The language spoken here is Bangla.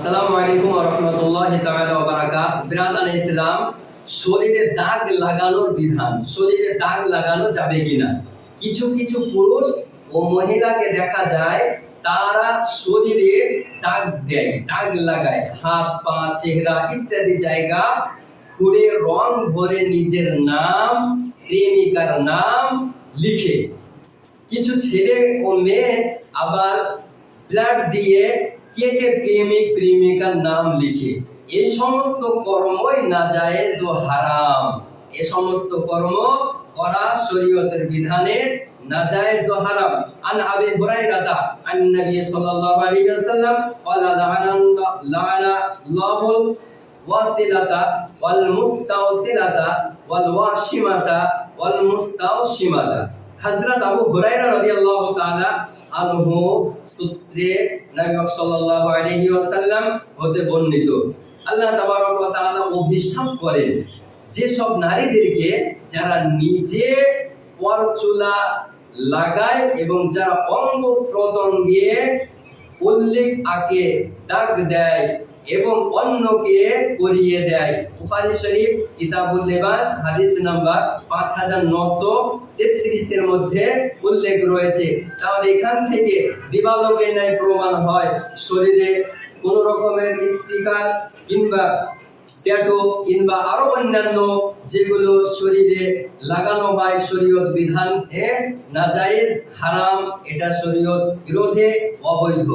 আসসালামু আলাইকুম ওয়া রাহমাতুল্লাহি তাআলা ওয়া বারাকাতুহু। বিরাদানে ইসলাম, শরীরে দাগ লাগানোর বিধান, শরীরে দাগ লাগানো যাবে কিনা। কিছু কিছু পুরুষ ও মহিলাকে দেখা যায় তারা শরীরে দাগ দেয়, দাগ লাগায়, হাত পা চেহারা ইত্যাদি জায়গা খুঁড়ে রং ভরে নিজের নাম, প্রেমিকার নাম লিখে। কিছু ছেলে ও মেয়ে আবার ব্লাড দিয়ে কেটে প্রেমিক প্রেমিকার নাম লিখে। এই সমস্ত কর্মই নাজায়েজ ও হারাম। এই সমস্ত কর্ম করা শরীয়তের বিধানে নাজায়েজ ও হারাম। আন আবি হুরায়রা আন নবী সাল্লাল্লাহু আলাইহি ওয়াসাল্লাম ক্বালা লাআনা আল্লাহুল ওয়াসিলাতা ওয়াল মুস্তাওসিলাতা ওয়াল ওয়াশিমাতা ওয়াল মুস্তাওশিমাতা। হযরত আবু হুরায়রা রাদিয়াল্লাহু তাআলা আনহু সূত্রে নবী সাল্লাল্লাহু আলাইহি ওয়াসাল্লাম হতে বর্ণিত, আল্লাহ তাবারক ওয়া তাআলা অভিশাপ করেন যে সব নারীদেরকে যারা নিজে পরচুলা লাগায় এবং যারা অঙ্গ প্রত্যঙ্গে উল্লেখ আঁকে, দাগ দেয় এবং অন্যকে করিয়ে দেয়। বুখারী শরীফ কিতাবুল লিবাস হাদিস নাম্বার 5933 এর মধ্যে উল্লেখ রয়েছে। তাহলে এখান থেকে দিবালোকের ন্যায় প্রমাণ হয় শরীরে কোন রকমের স্টিকার কিংবা ট্যাটু কিংবা আরো অন্যান্য যেগুলো শরীরে লাগানো হয় শরীয়ত বিধান নাজায়েজ হারাম, এটা শরীয়ত বিরোধে অবৈধ।